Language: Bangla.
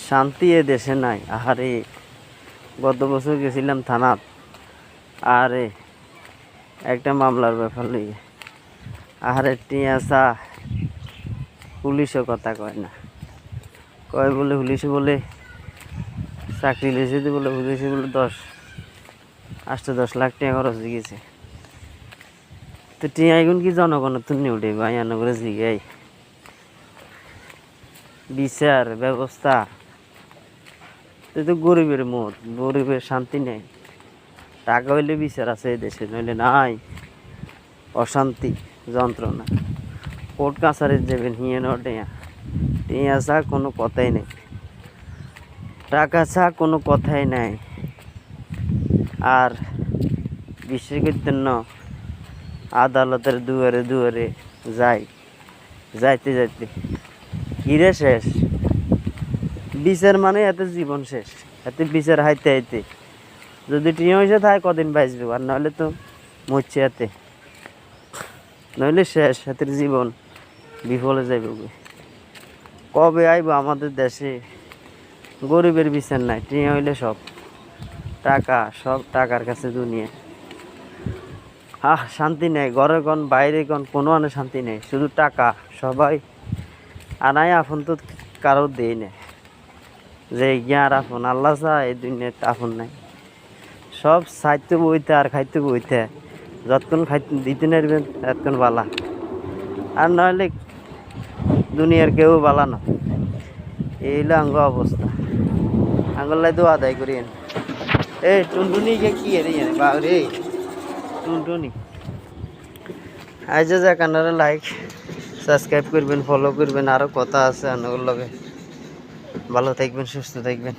শান্তি এ দেশে নাই। আহারে গত বছর গেছিলাম থানাত, আরে একটা মামলার ব্যাপার লইয়ে, আহারে টিয়াসা পুলিশও কথা কয় না, কয় বলে পুলিশে বলে চাকরি লেছে বলে পুলিশে বলে 8-10 লাখ টাকা খরচ হয়ে গেছে। তো টিয়া এখন কি জনগণের তুলে উঠে ভাই করে জিগাই বিচার ব্যবস্থা তো গরিবের মত, গরিবের শান্তি নেই। টাকা হইলে বিচার আছে এই দেশে, নইলে নাই অশান্তি যন্ত্রণা। কোর্ট কাছারির যাবেন হিয়ে টিয়া টিয়া চা কোনো কথাই নেই, টাকা চা কোনো কথাই নাই। আর বিশেষ করতেন আদালতের দুয়ারে দুয়ারে যাইতে যাইতে হিরে শেষ বিচার মানে এতে জীবন শেষ, এতে বিচার হাইতে হাইতে যদি টিয়া হয়েছে থাকে কদিন বাঁচবে, আর নাহলে তো মরছে এতে, নইলে শেষ হাতের জীবন বিফলে যাইবে। কবে আইব আমাদের দেশে গরিবের বিচার নাই? টিয়া হইলে সব টাকা, সব টাকার কাছে দুনিয়া। শান্তি নেই, ঘরে কোন বাইরে কোন কোনো আনে শান্তি নেই, শুধু টাকা। সবাই আনাই আপন তো কারো দেই না, যে জ্ঞান আপন আল্লাহ চা এই দুনিয়াতে আপন নাই। সব সাইতে বইতে আর খাইতে বইতে, যতক্ষণ খাইতে দিতে নারবেন ততক্ষণ বালা, আর নাহলে দুনিয়ার কেউ বালা না। এই হলো আঙ্গ অবস্থা। আঙ্গল্লাই তো আদায় করিয়েন। এই টুনটুনিকে কি বাবরে টুনটুনি আজ যাক, আপনারা লাইক সাবস্ক্রাইব করবেন, ফলো করবেন, আরও কথা আছে আপনাদের লগে। ভালো থাকবেন, সুস্থ থাকবেন।